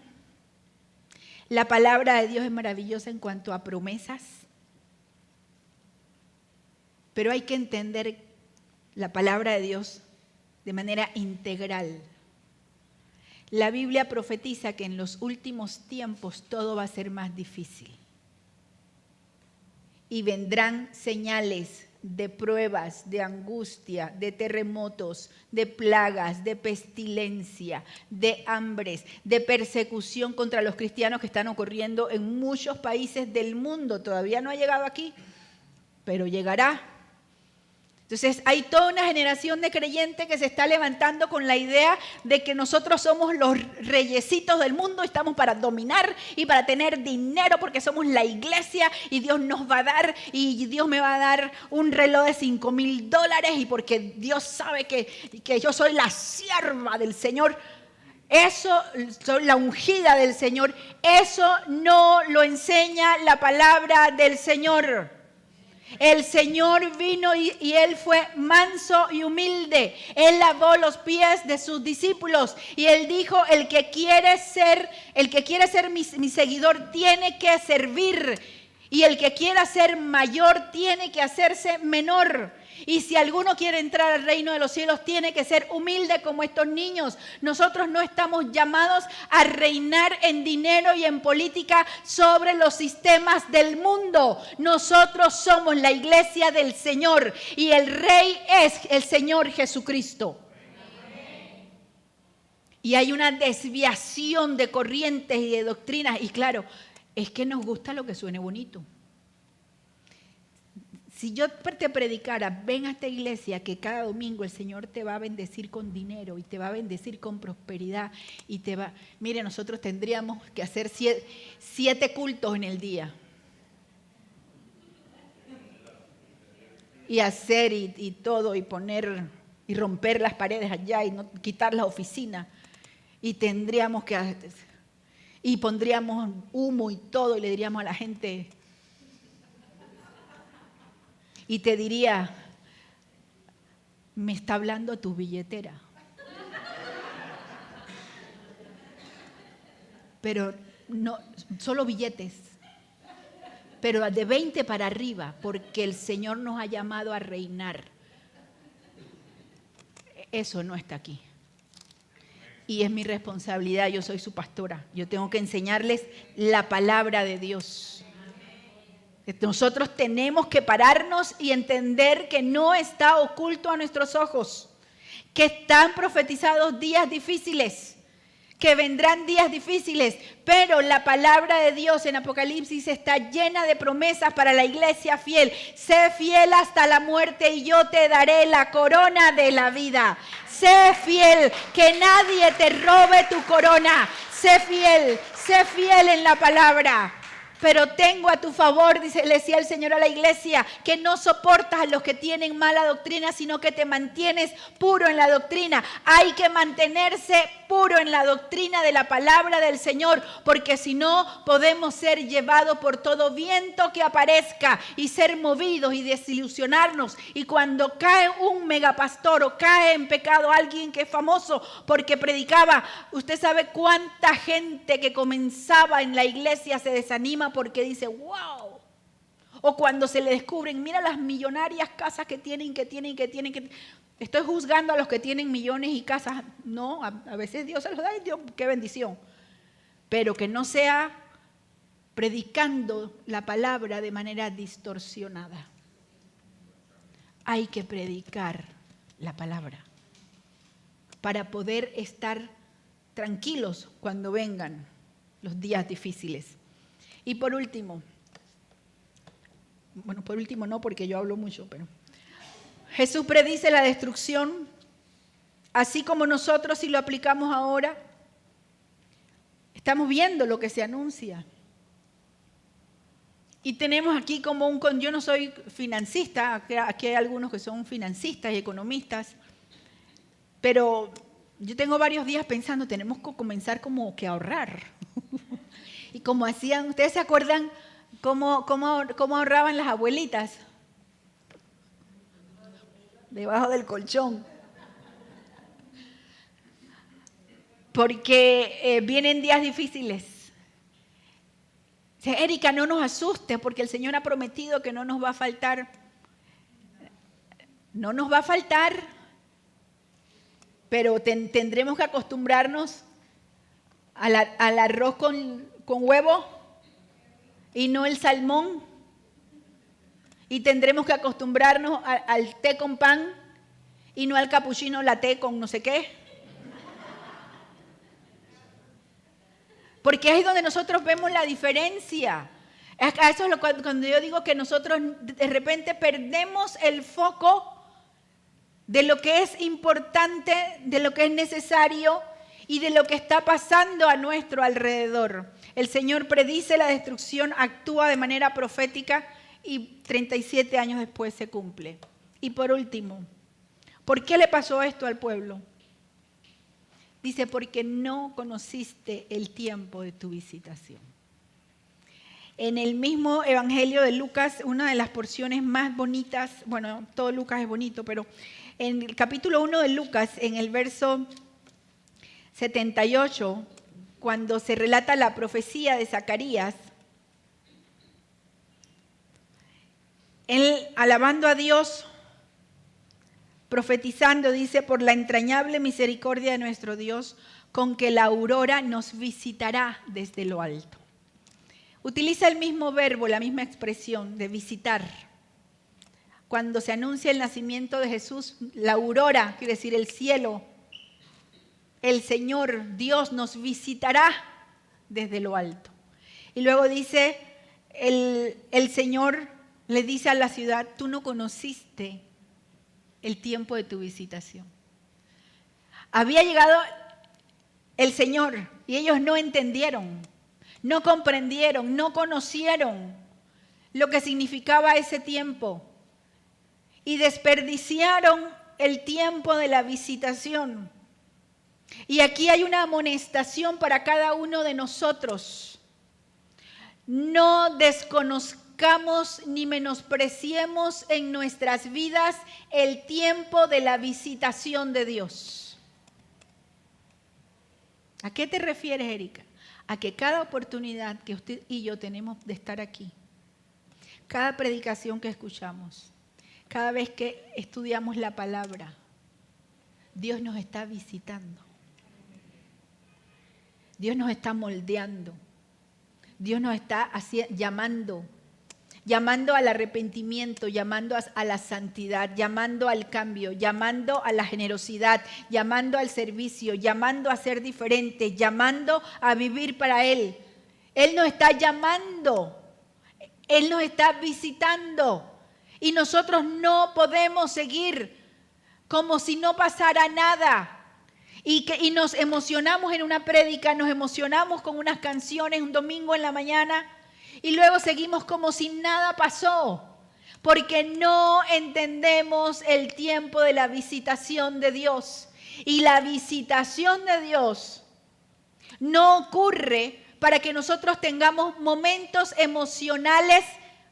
La palabra de Dios es maravillosa en cuanto a promesas. Pero hay que entender la palabra de Dios de manera integral. La Biblia profetiza que en los últimos tiempos todo va a ser más difícil. Y vendrán señales de pruebas, de angustia, de terremotos, de plagas, de pestilencia, de hambres, de persecución contra los cristianos que están ocurriendo en muchos países del mundo. Todavía no ha llegado aquí, pero llegará. Entonces hay toda una generación de creyentes que se está levantando con la idea de que nosotros somos los reyesitos del mundo, estamos para dominar y para tener dinero porque somos la iglesia y Dios nos va a dar y Dios me va a dar un reloj de $5,000 y porque Dios sabe que yo soy la sierva del Señor. Eso, soy la ungida del Señor. Eso no lo enseña la palabra del Señor. El Señor vino y Él fue manso y humilde. Él lavó los pies de sus discípulos y Él dijo, el que quiere ser mi seguidor tiene que servir y el que quiera ser mayor tiene que hacerse menor. Y si alguno quiere entrar al reino de los cielos, tiene que ser humilde como estos niños. Nosotros no estamos llamados a reinar en dinero y en política sobre los sistemas del mundo. Nosotros somos la iglesia del Señor y el Rey es el Señor Jesucristo. Y hay una desviación de corrientes y de doctrinas. Y claro, es que nos gusta lo que suene bonito. Si yo te predicara, ven a esta iglesia que cada domingo el Señor te va a bendecir con dinero y te va a bendecir con prosperidad y te va... Mire, nosotros tendríamos que hacer 7 cultos en el día. Y hacer y todo y poner y romper las paredes allá y no quitar las oficinas. Y tendríamos que... Y pondríamos humo y todo y le diríamos a la gente... Y te diría, me está hablando tu billetera. Pero no, solo billetes. Pero de 20 para arriba, porque el Señor nos ha llamado a reinar. Eso no está aquí. Y es mi responsabilidad, yo soy su pastora. Yo tengo que enseñarles la palabra de Dios. Nosotros tenemos que pararnos y entender que no está oculto a nuestros ojos, que están profetizados días difíciles, que vendrán días difíciles, pero la palabra de Dios en Apocalipsis está llena de promesas para la iglesia fiel. Sé fiel hasta la muerte y yo te daré la corona de la vida. Sé fiel, que nadie te robe tu corona. Sé fiel en la palabra. Pero tengo a tu favor, le decía el Señor a la iglesia, que no soportas a los que tienen mala doctrina, sino que te mantienes puro en la doctrina. Hay que mantenerse puro en la doctrina de la palabra del Señor, porque si no podemos ser llevados por todo viento que aparezca y ser movidos y desilusionarnos. Y cuando cae un megapastor o cae en pecado alguien que es famoso porque predicaba, usted sabe cuánta gente que comenzaba en la iglesia se desanima porque dice, wow. O cuando se le descubren, mira las millonarias casas que tienen. Estoy juzgando a los que tienen millones y casas. No, a veces Dios se los da y Dios, qué bendición. Pero que no sea predicando la palabra de manera distorsionada. Hay que predicar la palabra para poder estar tranquilos cuando vengan los días difíciles. Y por último, no porque yo hablo mucho, pero Jesús predice la destrucción, así como nosotros si lo aplicamos ahora, estamos viendo lo que se anuncia. Y tenemos aquí como yo no soy financista, aquí hay algunos que son financistas y economistas, pero yo tengo varios días pensando, tenemos que comenzar como que a ahorrar. Y como hacían, ¿ustedes se acuerdan cómo ahorraban las abuelitas? Debajo del colchón. Porque vienen días difíciles. Erika, no nos asustes porque el Señor ha prometido que no nos va a faltar. No nos va a faltar, pero tendremos que acostumbrarnos al arroz con huevo y no el salmón. Y tendremos que acostumbrarnos al té con pan y no al capuchino latte con no sé qué. Porque ahí es donde nosotros vemos la diferencia. Eso es cuando yo digo que nosotros de repente perdemos el foco de lo que es importante, de lo que es necesario y de lo que está pasando a nuestro alrededor. El Señor predice la destrucción, actúa de manera profética y 37 años después se cumple. Y por último, ¿por qué le pasó esto al pueblo? Dice, porque no conociste el tiempo de tu visitación. En el mismo Evangelio de Lucas, una de las porciones más bonitas, bueno, todo Lucas es bonito, pero en el capítulo 1 de Lucas, en el verso 78, cuando se relata la profecía de Zacarías, él alabando a Dios, profetizando, dice, por la entrañable misericordia de nuestro Dios, con que la aurora nos visitará desde lo alto. Utiliza el mismo verbo, la misma expresión de visitar. Cuando se anuncia el nacimiento de Jesús, la aurora, quiere decir el cielo, el Señor, Dios nos visitará desde lo alto. Y luego dice, el Señor le dice a la ciudad, tú no conociste el tiempo de tu visitación. Había llegado el Señor y ellos no entendieron, no comprendieron, no conocieron lo que significaba ese tiempo y desperdiciaron el tiempo de la visitación. Y aquí hay una amonestación para cada uno de nosotros. No desconozcamos ni menospreciemos en nuestras vidas el tiempo de la visitación de Dios. ¿A qué te refieres, Erika? A que cada oportunidad que usted y yo tenemos de estar aquí, cada predicación que escuchamos, cada vez que estudiamos la palabra, Dios nos está visitando. Dios nos está moldeando. Dios nos está llamando. llamando al arrepentimiento, llamando a la santidad, llamando al cambio, llamando a la generosidad, llamando al servicio, llamando a ser diferente, llamando a vivir para Él. Él nos está llamando, Él nos está visitando y nosotros no podemos seguir como si no pasara nada. Y nos emocionamos en una prédica, nos emocionamos con unas canciones un domingo en la mañana y luego seguimos como si nada pasó, porque no entendemos el tiempo de la visitación de Dios. Y la visitación de Dios no ocurre para que nosotros tengamos momentos emocionales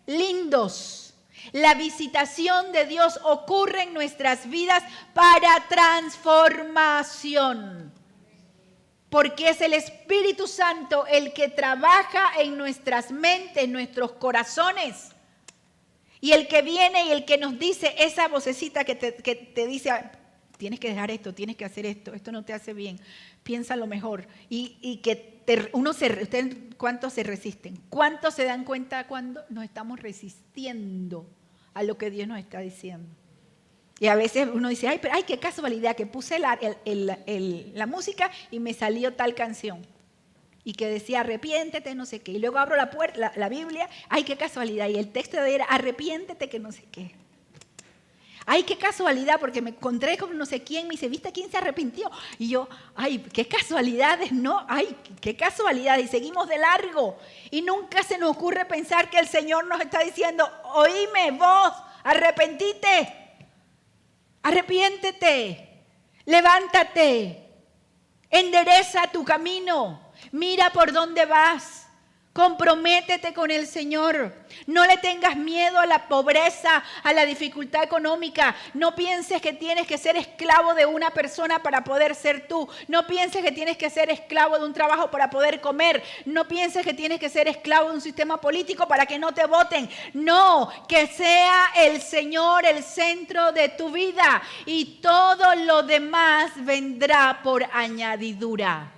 lindos. La visitación de Dios ocurre en nuestras vidas para transformación. Porque es el Espíritu Santo el que trabaja en nuestras mentes, en nuestros corazones. Y el que viene y el que nos dice esa vocecita que te dice, tienes que dejar esto, tienes que hacer esto, esto no te hace bien, piensa lo mejor. Y que ustedes, ¿cuántos se resisten? ¿Cuántos se dan cuenta cuando nos estamos resistiendo a lo que Dios nos está diciendo? Y a veces uno dice, ay, qué casualidad que puse la música y me salió tal canción. Y que decía, arrepiéntete, no sé qué. Y luego abro la Biblia, ay, qué casualidad. Y el texto era, arrepiéntete, que no sé qué. Ay, qué casualidad, porque me encontré con no sé quién, me dice, ¿viste quién se arrepintió? Y yo, ay, qué casualidades, ¿no? Ay, qué casualidad. Y seguimos de largo. Y nunca se nos ocurre pensar que el Señor nos está diciendo, oíme vos, arrepentite. Arrepiéntete, levántate, endereza tu camino, mira por dónde vas, comprométete con el Señor. No le tengas miedo a la pobreza, a la dificultad económica. No pienses que tienes que ser esclavo de una persona para poder ser tú. No pienses que tienes que ser esclavo de un trabajo para poder comer. No pienses que tienes que ser esclavo de un sistema político para que no te voten. No, que sea el Señor el centro de tu vida y todo lo demás vendrá por añadidura.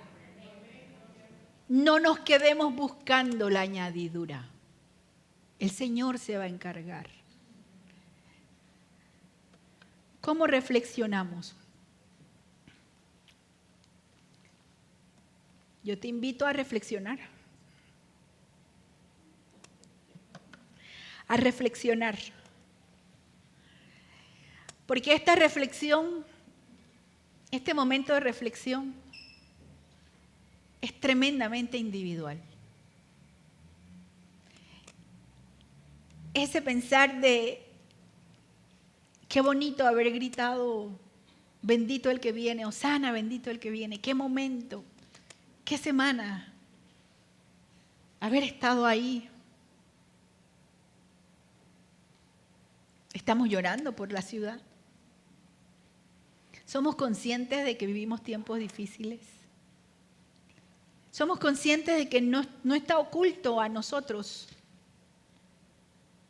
No nos quedemos buscando la añadidura. El Señor se va a encargar. ¿Cómo reflexionamos? Yo te invito a reflexionar. A reflexionar. Porque esta reflexión, este momento de reflexión, es tremendamente individual. Ese pensar de qué bonito haber gritado, bendito el que viene, hosana, bendito el que viene, qué momento, qué semana, haber estado ahí. Estamos llorando por la ciudad. Somos conscientes de que vivimos tiempos difíciles. Somos conscientes de que no está oculto a nosotros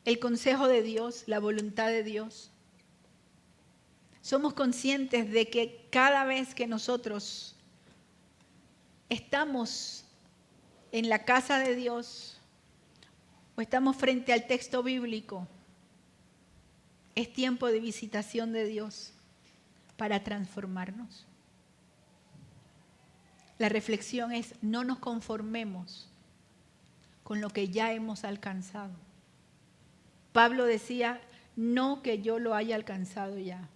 el consejo de Dios, la voluntad de Dios. Somos conscientes de que cada vez que nosotros estamos en la casa de Dios o estamos frente al texto bíblico, es tiempo de visitación de Dios para transformarnos. La reflexión es, no nos conformemos con lo que ya hemos alcanzado. Pablo decía, no que yo lo haya alcanzado ya.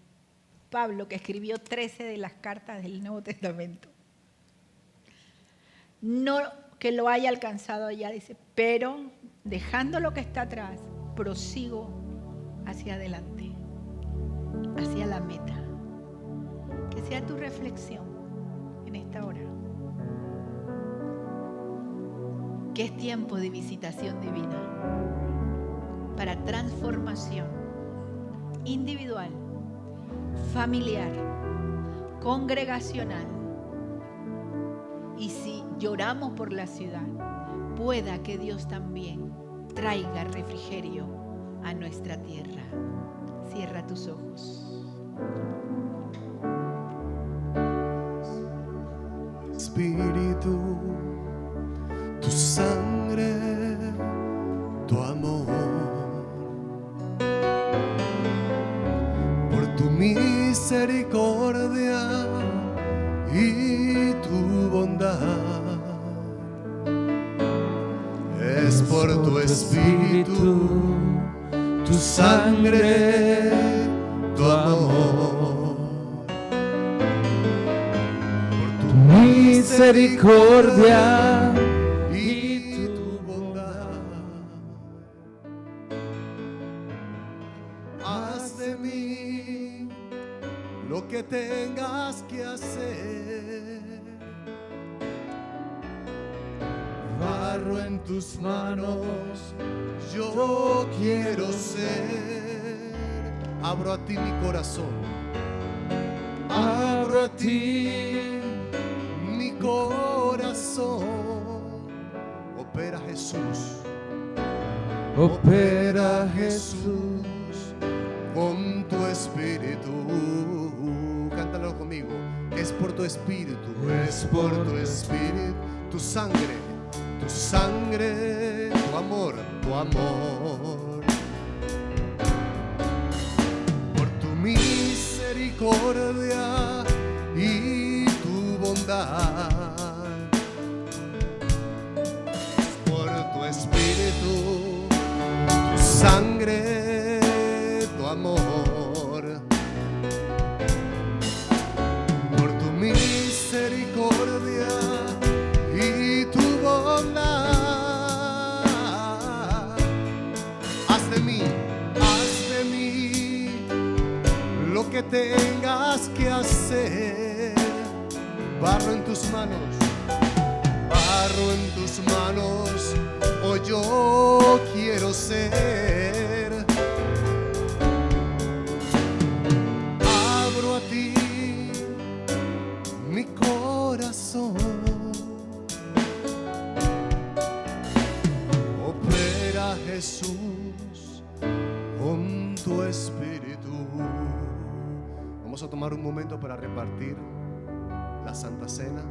Pablo, que escribió 13 de las cartas del Nuevo Testamento. No que lo haya alcanzado ya, dice, pero dejando lo que está atrás, prosigo hacia adelante, hacia la meta. Que sea tu reflexión en esta hora. Que es tiempo de visitación divina para transformación individual, familiar, congregacional. Y si lloramos por la ciudad, pueda que Dios también traiga refrigerio a nuestra tierra. Cierra tus ojos. Espíritu, tu sangre, tu amor misericordia y tu bondad. Es por tu espíritu, tu sangre, tu amor. Por tu misericordia y tu bondad. Haz de mí lo que tengas que hacer. Barro en tus manos, yo quiero ser. Abro a ti mi corazón. Abro a ti mi corazón. Opera Jesús. Opera Jesús con tu espíritu. Cántalo conmigo. Es por tu espíritu, es por tu espíritu, tu sangre, tu amor, tu amor. Por tu misericordia y tu bondad. Por tu espíritu, tu sangre, tu amor. Por tu misericordia y tu bondad. Haz de mí lo que tengas que hacer. Barro en tus manos, oh yo quiero ser. Abro a ti mi corazón. Opera Jesús con tu espíritu. Vamos a tomar un momento para repartir la Santa Cena.